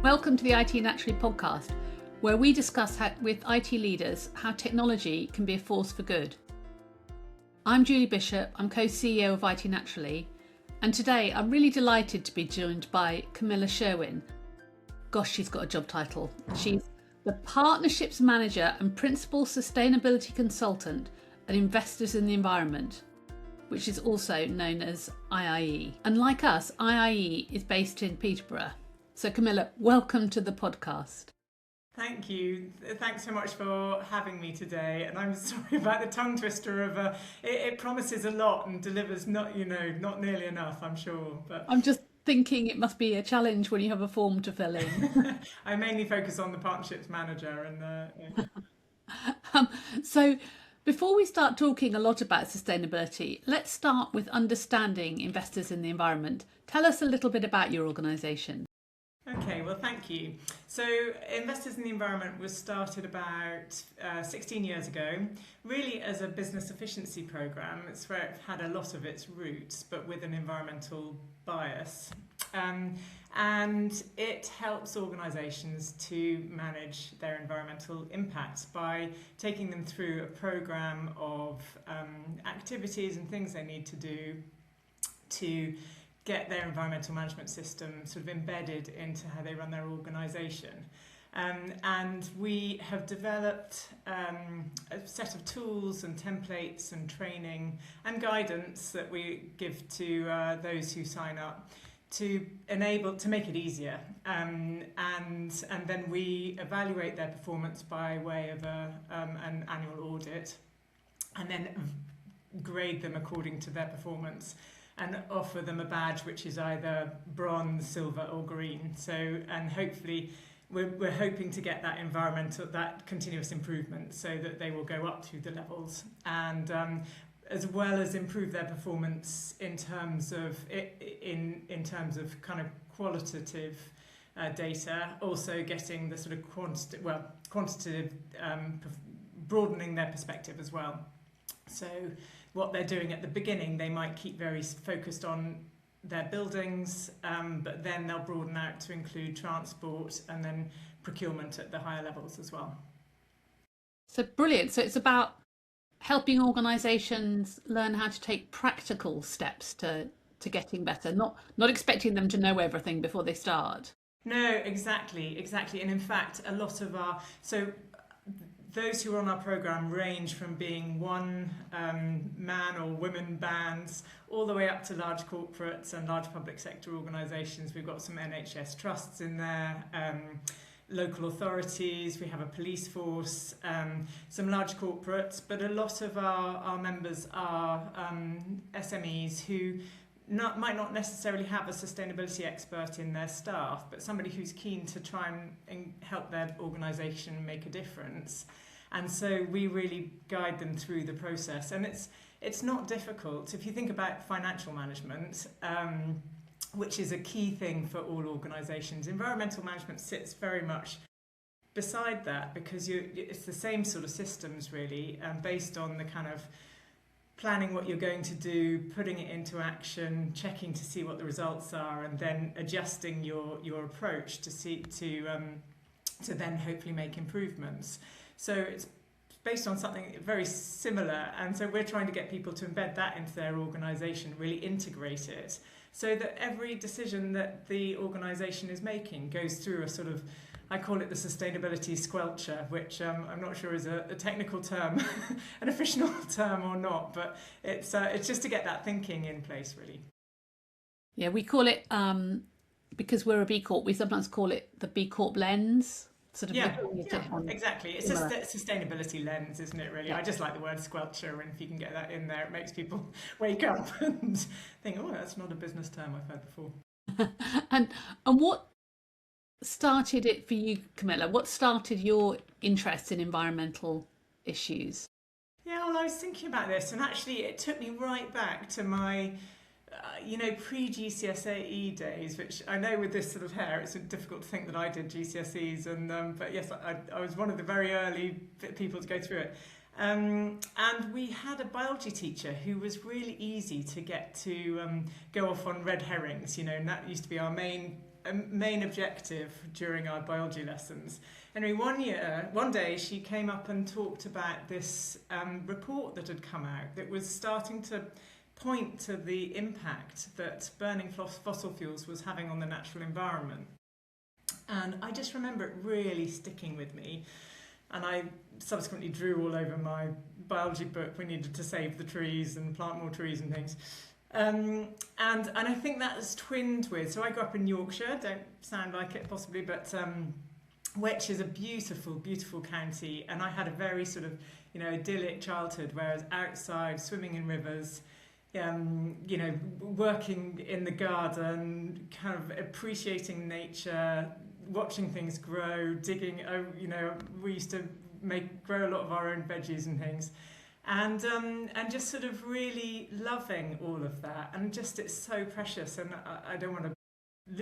Welcome to the IT Naturally podcast, where we discuss with IT leaders how technology can be a force for good. I'm Julie Bishop, I'm co-CEO of IT Naturally, and today I'm really delighted to be joined by Camilla Sherwin. Gosh, she's got a job title. She's the Partnerships Manager and Principal Sustainability Consultant at Investors in the Environment, which is also known as IIE. And like us, IIE is based in Peterborough. So Camilla, welcome to the podcast. Thank you. Thanks so much for having me today. And I'm sorry about the tongue twister of it promises a lot and delivers not nearly enough, I'm sure. But I'm just thinking it must be a challenge when you have a form to fill in. I mainly focus on the partnerships manager and So before we start talking a lot about sustainability, let's start with understanding Investors in the Environment. Tell us a little bit about your organisation. Okay, well, thank you. So Investors in the Environment was started about 16 years ago, really as a business efficiency programme. It's where it had a lot of its roots, but with an environmental bias. And it helps organisations to manage their environmental impacts by taking them through a programme of activities and things they need to do to get their environmental management system sort of embedded into how they run their organisation. And we have developed a set of tools and templates and training and guidance that we give to those who sign up to make it easier. And then we evaluate their performance by way of an annual audit and then grade them according to their performance and offer them a badge which is either bronze, silver or green. So, and hopefully we're hoping to get that continuous improvement so that they will go up through the levels and as well as improve their performance in terms of kind of qualitative data, also getting the sort of quantitative broadening their perspective as well. So what they're doing at the beginning, they might keep very focused on their buildings, but then they'll broaden out to include transport and then procurement at the higher levels as well. So brilliant. So it's about helping organisations learn how to take practical steps to getting better, not expecting them to know everything before they start. No, exactly. And in fact, a lot of those who are on our programme range from being one man or women bands all the way up to large corporates and large public sector organisations. We've got some NHS trusts in there, local authorities, we have a police force, some large corporates, but a lot of our members are SMEs who might not necessarily have a sustainability expert in their staff, but somebody who's keen to try and help their organisation make a difference. And so we really guide them through the process. And it's not difficult. If you think about financial management, which is a key thing for all organisations, environmental management sits very much beside that because it's the same sort of systems really, based on the kind of planning what you're going to do, putting it into action, checking to see what the results are, and then adjusting your approach to then hopefully make improvements. So it's based on something very similar, and so we're trying to get people to embed that into their organisation, really integrate it, so that every decision that the organisation is making goes through a sort of, I call it the sustainability squelcher, which I'm not sure is a technical term, an official term or not, but it's just to get that thinking in place, really. Yeah, we call it, because we're a B Corp, we sometimes call it the B Corp lens. Sort of exactly. It's just a sustainability lens, isn't it, really? Yeah. I just like the word squelcher, and if you can get that in there, it makes people wake up and think, oh, that's not a business term I've heard before. And what started it for you, Camilla? What started your interest in environmental issues? Yeah, well, I was thinking about this, and actually it took me right back to my pre-GCSE days, which I know with this sort of hair, it's difficult to think that I did GCSEs, but yes, I was one of the very early people to go through it. And we had a biology teacher who was really easy to get to go off on red herrings, and that used to be our main a main objective during our biology lessons. Anyway, one day she came up and talked about this report that had come out that was starting to point to the impact that burning fossil fuels was having on the natural environment. And I just remember it really sticking with me. And I subsequently drew all over my biology book. We needed to save the trees and plant more trees and things. And I think that was twinned with, so I grew up in Yorkshire, don't sound like it possibly, but which is a beautiful, beautiful county. And I had a very sort of, idyllic childhood where I was outside, swimming in rivers, working in the garden, kind of appreciating nature, watching things grow, digging. We used to grow a lot of our own veggies and things, and just sort of really loving all of that. And just it's so precious, and I don't want to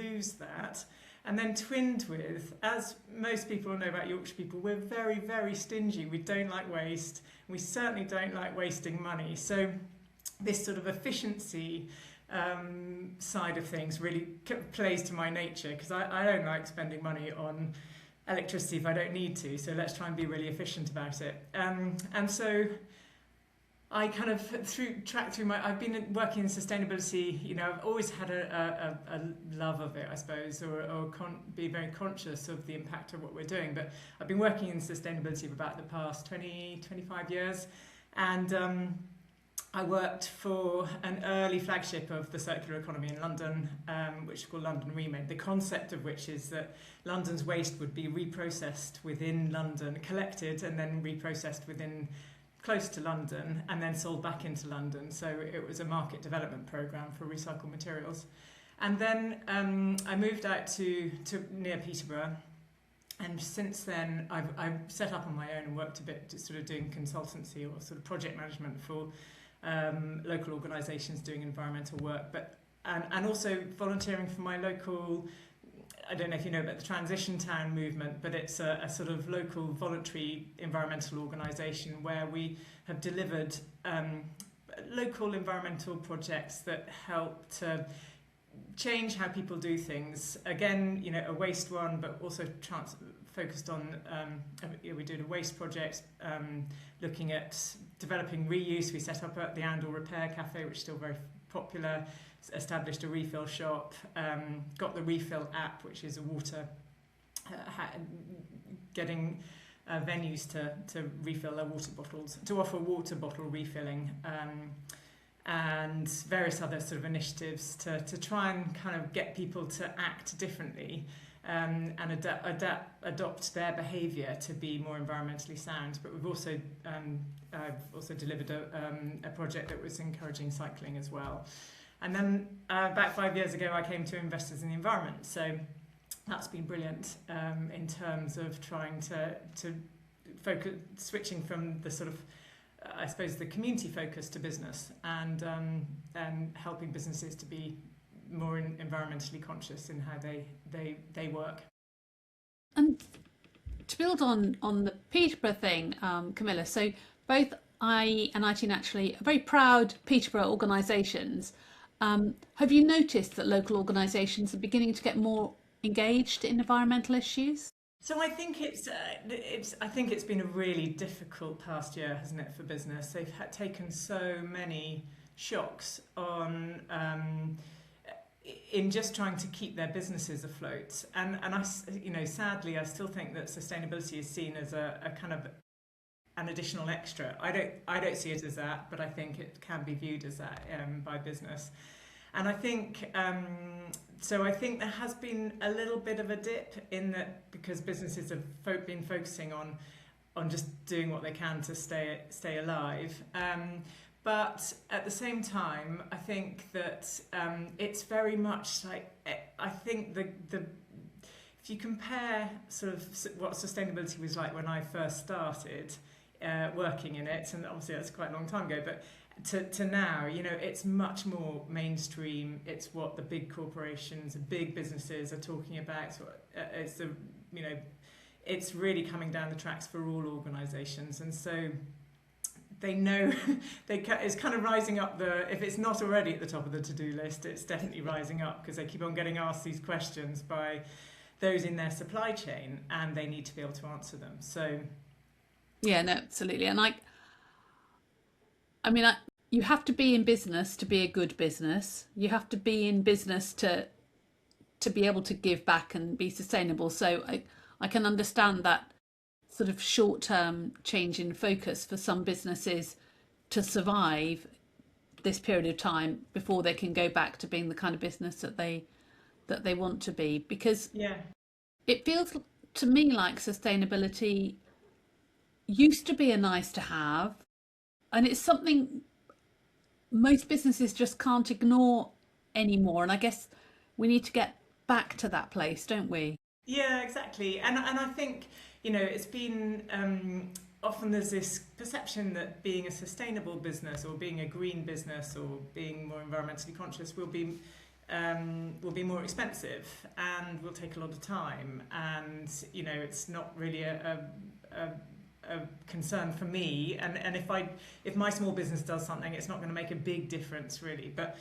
lose that. And then twinned with, as most people know about Yorkshire people, we're very, very stingy. We don't like waste. We certainly don't like wasting money. So this sort of efficiency side of things really plays to my nature, because I don't like spending money on electricity if I don't need to, so let's try and be really efficient about it. And so I kind of I've been working in sustainability, I've always had a love of it, I suppose, or be very conscious of the impact of what we're doing, but I've been working in sustainability for about the past 25 years, and I worked for an early flagship of the circular economy in London, which is called London Remade, the concept of which is that London's waste would be reprocessed within London, collected and then reprocessed within close to London and then sold back into London. So it was a market development programme for recycled materials. And then I moved out to near Peterborough. And since then, I've set up on my own and worked a bit just sort of doing consultancy or sort of project management for local organisations doing environmental work, and also volunteering for my local, I don't know if you know about the Transition Town movement, but it's a sort of local voluntary environmental organisation where we have delivered local environmental projects that help to change how people do things. Again, a waste one, but also focused on, we did a waste project looking at developing reuse. We set up the Andal Repair Cafe, which is still very popular, established a refill shop, got the refill app, which is a water, getting venues to refill their water bottles, to offer water bottle refilling, and various other sort of initiatives to try and kind of get people to act differently, and adopt their behaviour to be more environmentally sound. But we've also I've also delivered a project that was encouraging cycling as well. And then about 5 years ago, I came to Investors in the Environment. So that's been brilliant in terms of trying to focus, switching from the sort of, I suppose, the community focus to business, and helping businesses to be more environmentally conscious in how they work. And to build on the Peterborough thing, Camilla, so both I and IT Naturally are very proud Peterborough organisations. Have you noticed that local organisations are beginning to get more engaged in environmental issues? So I think it's been a really difficult past year, hasn't it, for business? They've taken so many shocks on in just trying to keep their businesses afloat, and I, sadly, I still think that sustainability is seen as a kind of an additional extra. I don't see it as that, but I think it can be viewed as that by business. And I think so. I think there has been a little bit of a dip in that, because businesses have been focusing on just doing what they can to stay alive. But at the same time, I think that it's very much like, I think if you compare sort of what sustainability was like when I first started working in it, and obviously that's quite a long time ago, but to now, it's much more mainstream. It's what the big corporations, the big businesses are talking about. So it's really coming down the tracks for all organisations, and so they know it's kind of rising up if it's not already at the top of the to-do list, it's definitely rising up because they keep on getting asked these questions by those in their supply chain, and they need to be able to answer them. So Yeah, no, absolutely. And you have to be in business to be a good business. You have to be in business to be able to give back and be sustainable. So I can understand that sort of short-term change in focus for some businesses to survive this period of time before they can go back to being the kind of business that they want to be. Because yeah, it feels to me like sustainability used to be a nice to have, and it's something most businesses just can't ignore anymore. And I guess we need to get back to that place, don't we? yeah, exactly. And I think, it's been often there's this perception that being a sustainable business or being a green business or being more environmentally conscious will be more expensive and will take a lot of time, and it's not really a concern for me, and if my small business does something, it's not going to make a big difference really. But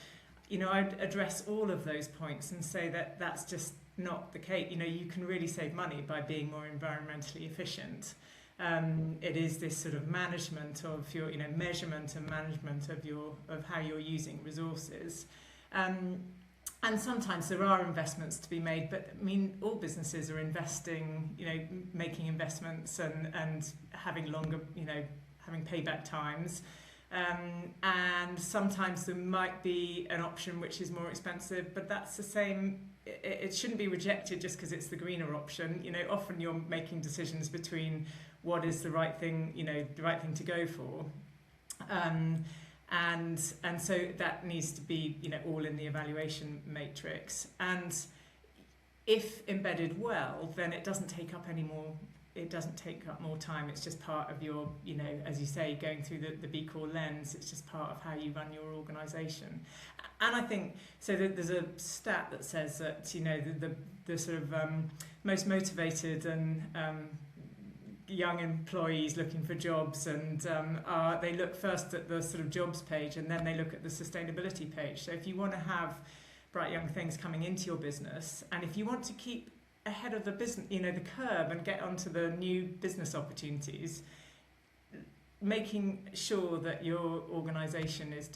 I'd address all of those points and say that that's just not the case. You can really save money by being more environmentally efficient. It is this sort of management of your measurement and management of how you're using resources. And sometimes there are investments to be made, but I mean, all businesses are investing, making investments and having longer, having payback times. And sometimes there might be an option which is more expensive, but that's the same. It shouldn't be rejected just because it's the greener option. Often you're making decisions between what is the right thing, the right thing to go for. And so that needs to be all in the evaluation matrix, and if embedded well, then it doesn't take up more time. It's just part of your, as you say, going through the B Corp lens. It's just part of how you run your organisation. And I think so there's a stat that says that the sort of most motivated and young employees looking for jobs, and they look first at the sort of jobs page, and then they look at the sustainability page. So if you want to have bright young things coming into your business, and if you want to keep ahead of the business, the curve, and get onto the new business opportunities, making sure that your organisation is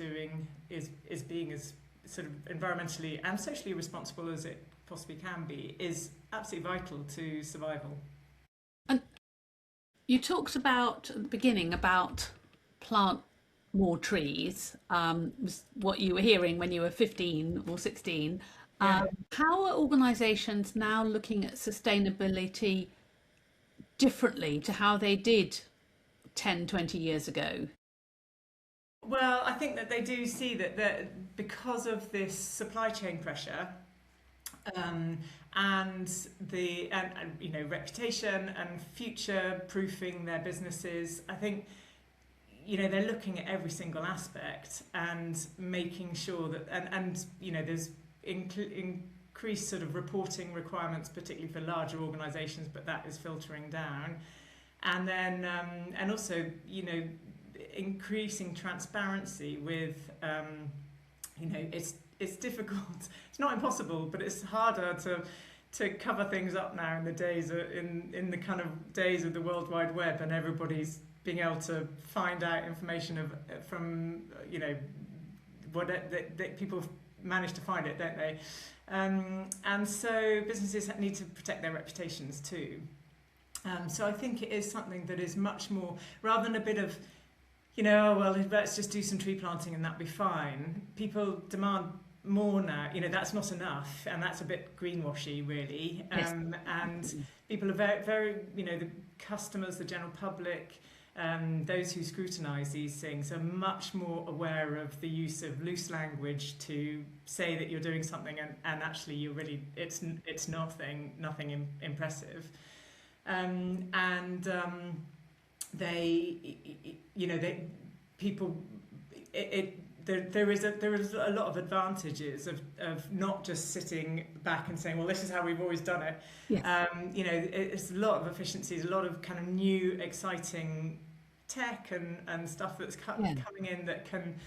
being as sort of environmentally and socially responsible as it possibly can be is absolutely vital to survival. And you talked about at the beginning about plant more trees, was what you were hearing when you were 15 or 16. Yeah. How are organisations now looking at sustainability differently to how they did 10, 20 years ago? Well, I think that they do see that because of this supply chain pressure, and reputation and future proofing their businesses, I think they're looking at every single aspect and making sure that there's increased sort of reporting requirements, particularly for larger organisations, but that is filtering down, and then and also increasing transparency with it's difficult. It's not impossible, but it's harder to cover things up now in the days in the kind of days of the World Wide Web, and everybody's being able to find out information from what that people manage to find it, don't they? And so businesses need to protect their reputations too. So I think it is something that is much more, rather than a bit of let's just do some tree planting and that'll be fine. People demand more now. That's not enough, and that's a bit greenwashy, really. Yes. And people are very, very, the customers, the general public, those who scrutinise these things are much more aware of the use of loose language to say that you're doing something, and actually you're really it's nothing impressive. There is a lot of advantages of not just sitting back and saying, well, this is how we've always done it. Yes. It's a lot of efficiencies, a lot of kind of new, exciting tech and stuff that's Yeah. coming in that can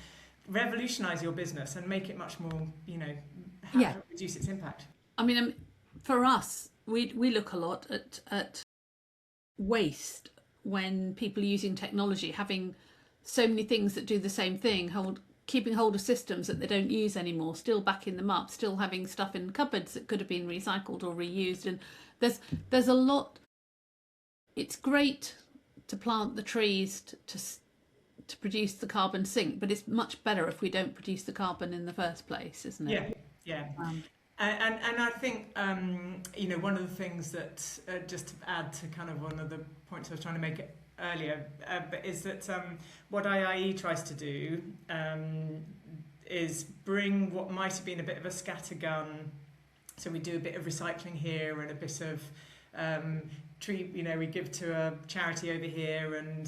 revolutionise your business and make it much more, Yeah. reduce its impact. I mean, for us, we look a lot at waste when people are using technology, having so many things that do the same thing, keeping hold of systems that they don't use anymore, still backing them up, still having stuff in cupboards that could have been recycled or reused. And there's a lot. It's great to plant the trees to produce the carbon sink, but it's much better if we don't produce the carbon in the first place, isn't it? Yeah. Um, And I think, one of the things that, just to add to kind of one of the points I was trying to make earlier, is that what IIE tries to do is bring what might have been a bit of a scattergun. So we do a bit of recycling here and a bit of we give to a charity over here, and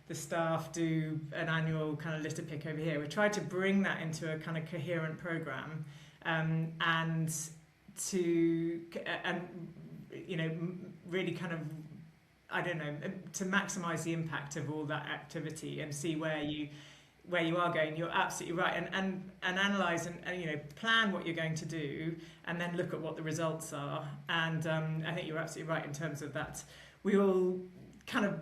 the staff do an annual kind of litter pick over here. We try to bring that into a kind of coherent programme. Really kind of, I don't know, to maximise the impact of all that activity and see where you are going. You're absolutely right, and analyse and plan what you're going to do, and then look at what the results are. And I think you're absolutely right in terms of that. We all kind of,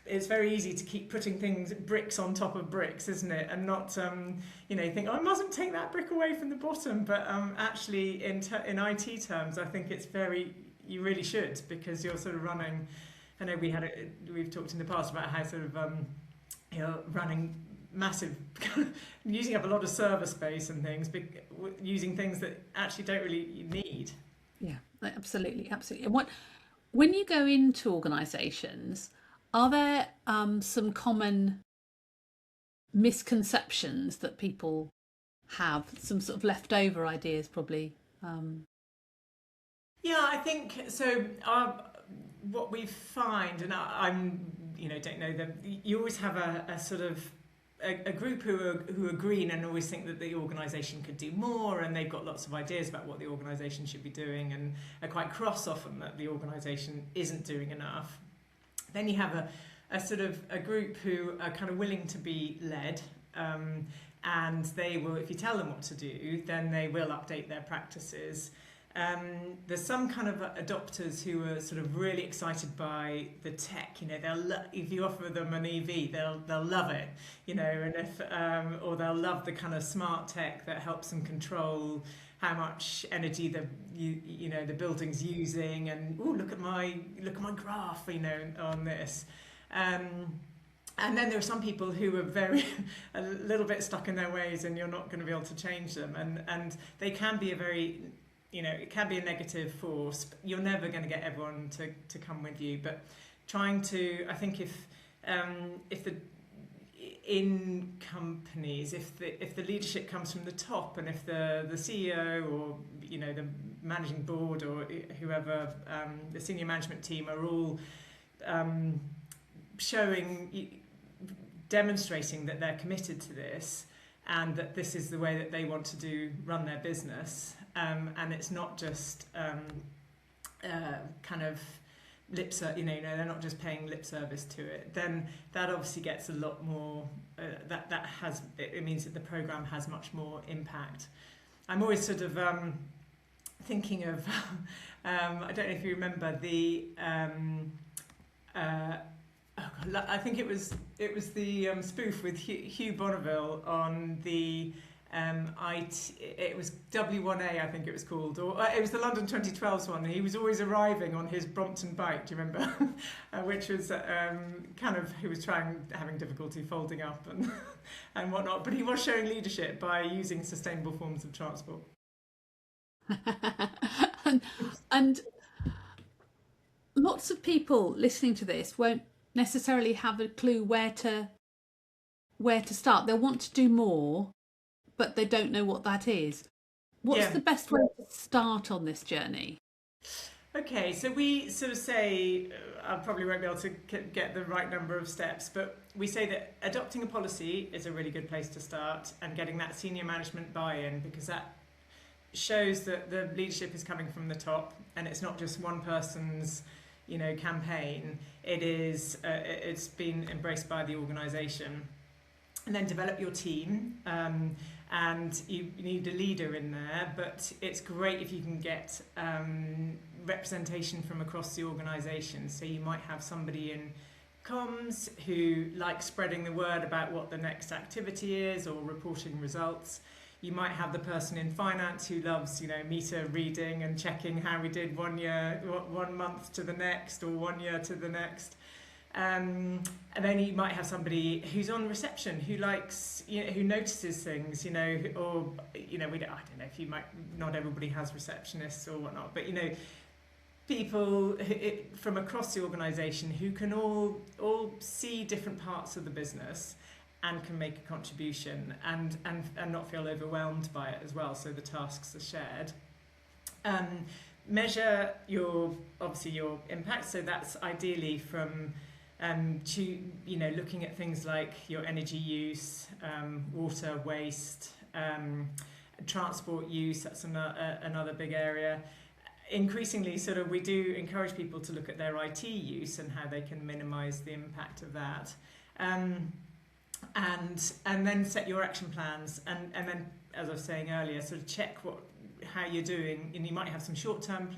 it's very easy to keep putting bricks on top of bricks, isn't it? And not, think, I mustn't take that brick away from the bottom. But actually, in IT terms, I think you really should, because you're sort of running. I know we've talked in the past about how sort of, running massive, using up a lot of server space and things, using things that actually don't really need. yeah, absolutely. And when you go into organisations, are there some common misconceptions that people have? Some sort of leftover ideas, probably. Yeah, I think so. What we find, and don't know them. You always have a sort of a group who are green and always think that the organisation could do more, and they've got lots of ideas about what the organisation should be doing, and are quite cross often that the organisation isn't doing enough. Then you have a sort of a group who are kind of willing to be led, and they will, if you tell them what to do, then they will update their practices. There's some kind of adopters who are sort of really excited by the tech. If you offer them an EV, they'll love it. And if or they'll love the kind of smart tech that helps them control how much energy the building's using, and look at my graph, on this. And then there are some people who are a little bit stuck in their ways, and you're not going to be able to change them. And they can be it can be a negative force. You're never going to get everyone to come with you, but trying to, I think in companies, if the leadership comes from the top, and if the CEO or the managing board or whoever, the senior management team are all demonstrating that they're committed to this, and that this is the way that they want to run their business, and it's not just kind of lip service, they're not just paying lip service to it, then that obviously gets a lot more, it means that the programme has much more impact. I'm always sort of thinking of, I don't know if you remember I think it was the spoof with Hugh Bonneville on the it was W1A, I think it was called, or it was the London 2012's one. He was always arriving on his Brompton bike, do you remember? Which was he was having difficulty folding up and whatnot, but he was showing leadership by using sustainable forms of transport. and lots of people listening to this won't necessarily have a clue where to start. They'll want to do more, but they don't know what that is. What's the best way to start on this journey? Okay, so we sort of say, I probably won't be able to get the right number of steps, but we say that adopting a policy is a really good place to start, and getting that senior management buy-in, because that shows that the leadership is coming from the top, and it's not just one person's campaign, it's been embraced by the organisation. And then develop your team, and you need a leader in there, but it's great if you can get representation from across the organisation. So you might have somebody in comms who likes spreading the word about what the next activity is or reporting results. You might have the person in finance who loves, meter reading and checking how we did 1 year, 1 month to the next, or 1 year to the next. And then you might have somebody who's on reception who likes, who notices things, I don't know if you might, not everybody has receptionists or whatnot, but people from across the organisation who can all see different parts of the business and can make a contribution and not feel overwhelmed by it as well. So the tasks are shared. Measure your impact. So that's ideally from looking at things like your energy use, water waste, transport use. That's another big area. Increasingly, we do encourage people to look at their IT use and how they can minimise the impact of that, and then set your action plans, and then, as I was saying earlier, sort of check how you're doing. And you might have some short-term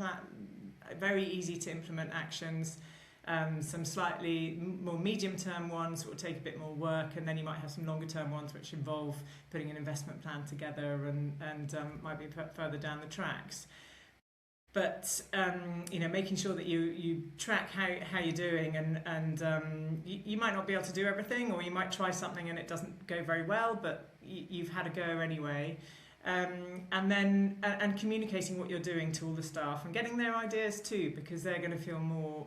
very easy to implement actions. Some slightly more medium-term ones that will take a bit more work, and then you might have some longer-term ones which involve putting an investment plan together and might be further down the tracks. But making sure that you track how you're doing, and you might not be able to do everything, or you might try something and it doesn't go very well, but you've had a go anyway. And then communicating what you're doing to all the staff and getting their ideas too, because they're going to feel more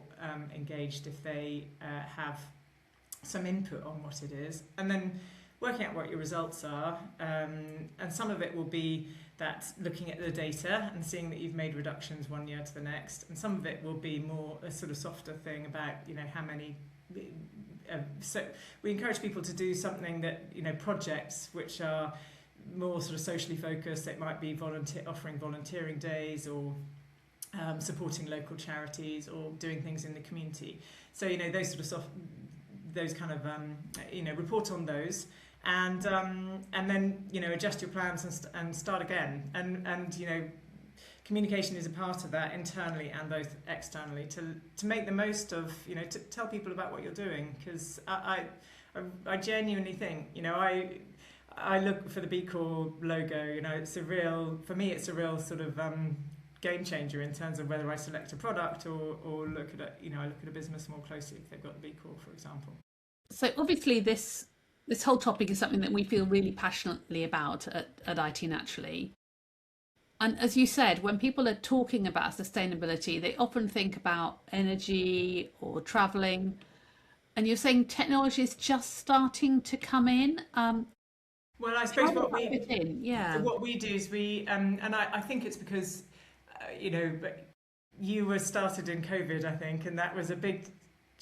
engaged if they have some input on what it is. And then working out what your results are, and some of it will be that looking at the data and seeing that you've made reductions 1 year to the next, and some of it will be more a sort of softer thing about how many. So we encourage people to do something that projects which are more sort of socially focused. It might be offering volunteering days, or supporting local charities, or doing things in the community. So those sort of those kind of report on those, and then adjust your plans and start again. And communication is a part of that, internally and both externally, to make the most of to tell people about what you're doing, because I genuinely think I look for the B Corp logo. It's a real sort of game changer in terms of whether I select a product or look at I look at a business more closely if they've got the B Corp, for example. So obviously this whole topic is something that we feel really passionately about at IT Naturally. And as you said, when people are talking about sustainability, they often think about energy or travelling. And you're saying technology is just starting to come in. Well, I suppose what we do is and I think it's because, you were started in COVID, I think, and that was a big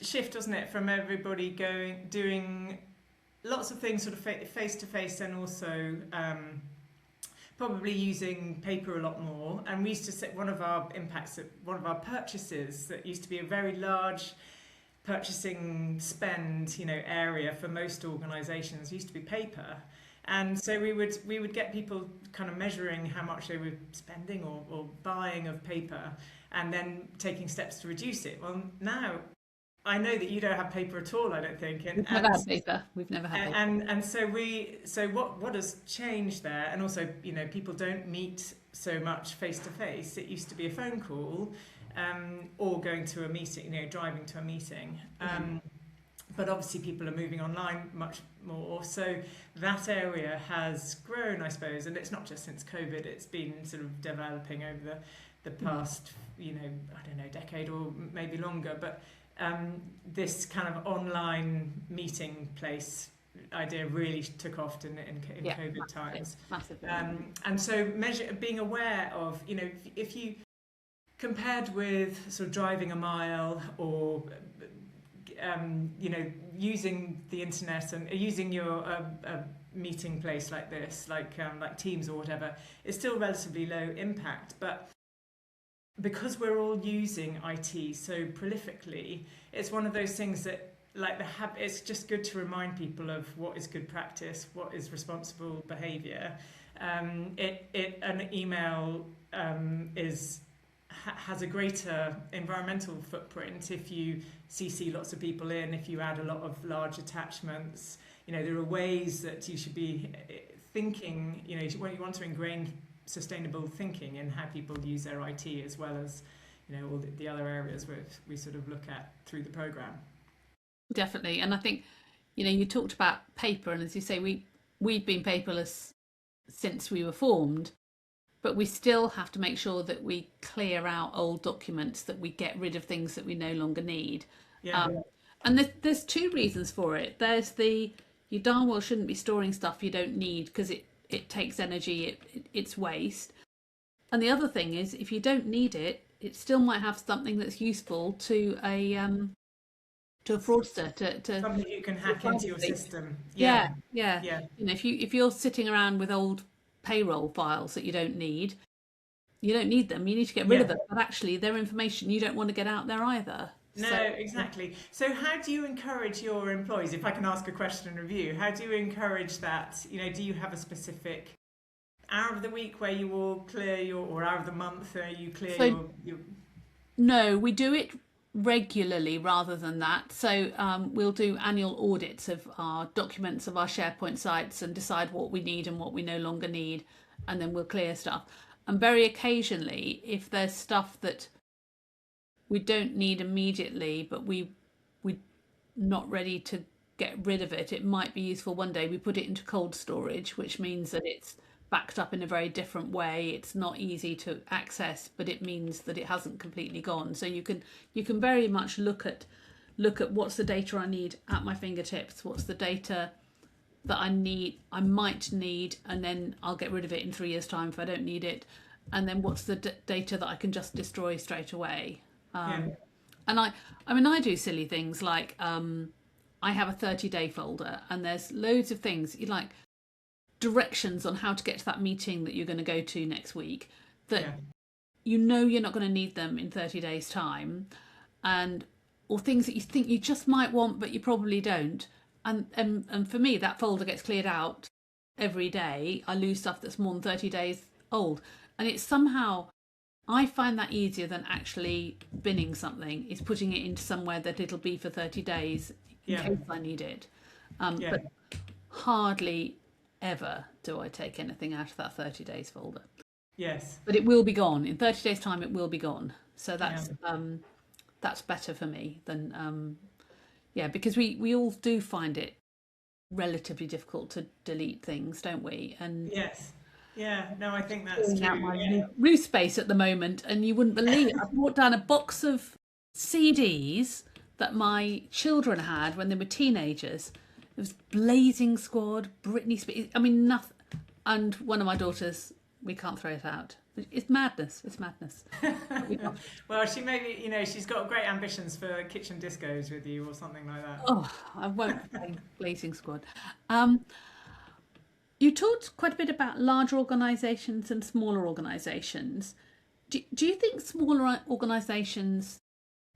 shift, wasn't it, from everybody doing lots of things sort of face to face, and also probably using paper a lot more. And we used to set one of our purchases that used to be a very large purchasing spend, area for most organisations used to be paper. And so we would get people kind of measuring how much they were spending or buying of paper, and then taking steps to reduce it. Well, now I know that you don't have paper at all, I don't think. We've never had paper. We've never had paper. And so what has changed there? And also, people don't meet so much face to face. It used to be a phone call, or going to a meeting, driving to a meeting. But obviously people are moving online much more. So that area has grown, I suppose. And it's not just since COVID, it's been sort of developing over the past, decade or maybe longer. But this kind of online meeting place idea really took off in COVID times. Massively. And so being aware of, if you compared with sort of driving a mile, or using the internet and using your meeting place like this, like Teams or whatever, is still relatively low impact. But because we're all using IT so prolifically, it's one of those things that, like, it's just good to remind people of what is good practice, what is responsible behaviour. An email has a greater environmental footprint if you CC lots of people in, if you add a lot of large attachments. There are ways that you should be thinking, you want to ingrain sustainable thinking in how people use their IT, as well as, all the other areas where we sort of look at through the programme. Definitely. And I think, you talked about paper, and as you say, we've been paperless since we were formed, but we still have to make sure that we clear out old documents, that we get rid of things that we no longer need. Yeah. And there's two reasons for it. There's you darn well shouldn't be storing stuff you don't need, because it takes energy, it's waste. And the other thing is, if you don't need it, it still might have something that's useful to a fraudster, to something you can hack into your system. Yeah. If you're sitting around with old payroll files that you don't need them. You need to get rid of them. But actually, they're information you don't want to get out there either. No, exactly. So how do you encourage your employees, if I can ask a question of you, how do you encourage that? Do you have a specific hour of the week where you will clear or hour of the month where you clear your... No, we do it regularly rather than that. So we'll do annual audits of our documents, of our SharePoint sites, and decide what we need and what we no longer need, and then we'll clear stuff. And very occasionally, if there's stuff that we don't need immediately, but we're not ready to get rid of it, it might be useful one day we put it into cold storage, which means that it's backed up in a very different way. It's not easy to access, but it means that it hasn't completely gone. So you can very much look at what's the data I need at my fingertips, what's the data that I might need, and then I'll get rid of it in 3 years' time if I don't need it, and then what's the data that I can just destroy straight away. And I do silly things like I have a 30-day folder, and there's loads of things like directions on how to get to that meeting that you're going to go to next week, that you're not going to need them in 30 days time, or things that you think you just might want but you probably don't, and for me that folder gets cleared out every day. I lose stuff that's more than 30 days old, and it's somehow, I find that easier than actually binning something, is putting it into somewhere that it'll be for 30 days in case I need it. But hardly ever do I take anything out of that 30 days folder. Yes. But it will be gone. In 30 days' time, it will be gone. So that's better for me than, because we all do find it relatively difficult to delete things, don't we? And yes. Yeah, no, I think that's true. Out my roof space at the moment, and you wouldn't believe it. I brought down a box of CDs that my children had when they were teenagers. It was Blazing Squad, Britney Spears, nothing. And one of my daughters, we can't throw it out. It's madness. Well, she maybe, she's got great ambitions for kitchen discos with you or something like that. Oh, I won't play Blazing Squad. You talked quite a bit about larger organisations and smaller organisations. Do you think smaller organisations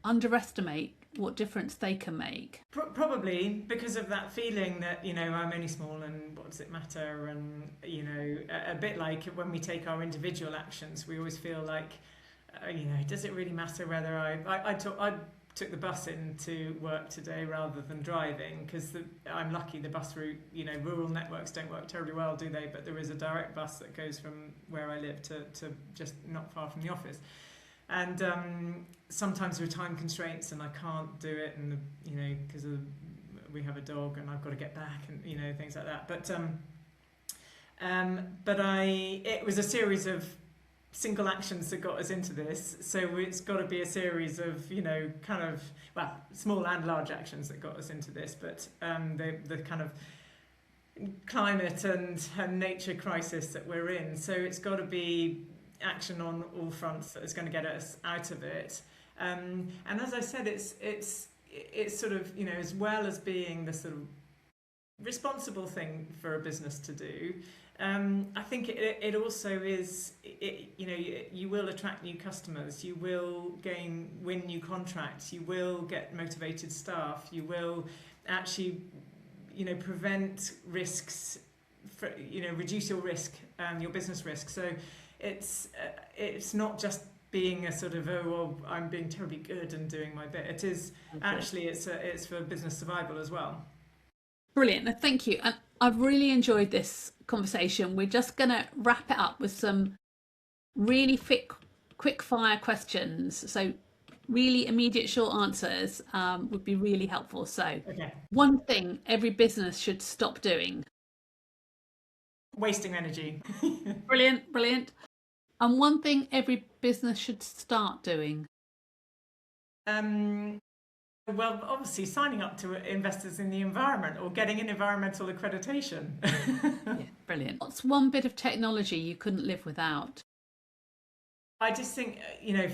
underestimate what difference they can make? Probably, because of that feeling that, I'm only small and what does it matter? And, a bit like when we take our individual actions, we always feel like, does it really matter whether I took the bus into work today rather than driving, because I'm lucky the bus route, rural networks don't work terribly well, do they? But there is a direct bus that goes from where I live to just not far from the office. And sometimes there are time constraints and I can't do it, and because we have a dog and I've got to get back and things like that. But it was a series of single actions that got us into this. So it's got to be a series of small and large actions that got us into this. But the kind of climate and nature crisis that we're in. So it's got to be action on all fronts that is going to get us out of it. And as I said, it's sort of, as well as being the sort of responsible thing for a business to do, I think it also is, you will attract new customers, you will win new contracts, you will get motivated staff, you will actually, prevent risks, reduce your risk, your business risk. So it's not just being a sort of, I'm being terribly good and doing my bit. It is actually, it's for business survival as well. Brilliant, thank you. And I've really enjoyed this conversation. We're just going to wrap it up with some really quick fire questions. So really immediate short answers would be really helpful. So One thing every business should stop doing. Wasting energy. Brilliant. And one thing every business should start doing. Well, obviously signing up to Investors in the Environment or getting an environmental accreditation. Brilliant. What's one bit of technology you couldn't live without? I just think,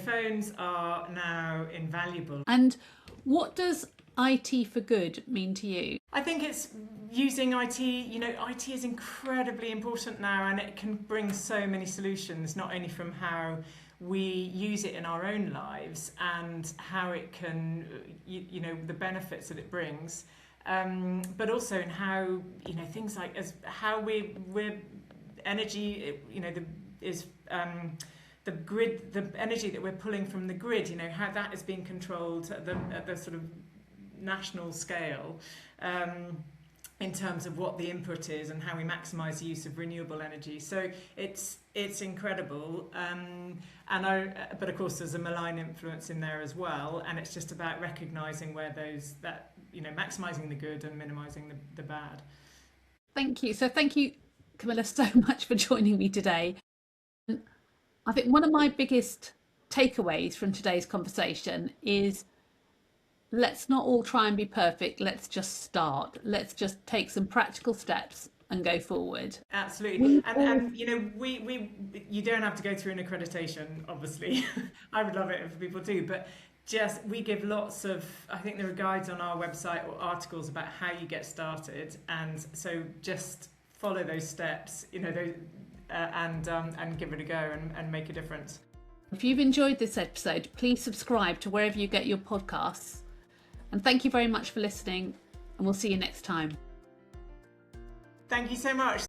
phones are now invaluable. And what does IT for good mean to you? I think it's using IT. IT is incredibly important now, and it can bring so many solutions, not only from how we use it in our own lives and how it can, the benefits that it brings, but also in how, things like how we're energy, the grid, the energy that we're pulling from the grid, how that is being controlled at the sort of national scale, in terms of what the input is and how we maximise the use of renewable energy. So it's incredible, but of course there's a malign influence in there as well, and it's just about recognising where maximising the good and minimising the bad. Thank you. So thank you, Camilla, so much for joining me today. I think one of my biggest takeaways from today's conversation is, let's not all try and be perfect. Let's just start. Let's just take some practical steps and go forward. Absolutely. And you don't have to go through an accreditation, obviously. I would love it if people do, but we give lots of, I think there are guides on our website or articles about how you get started. And so just follow those steps, and give it a go and make a difference. If you've enjoyed this episode, please subscribe to wherever you get your podcasts. And thank you very much for listening, and we'll see you next time. Thank you so much.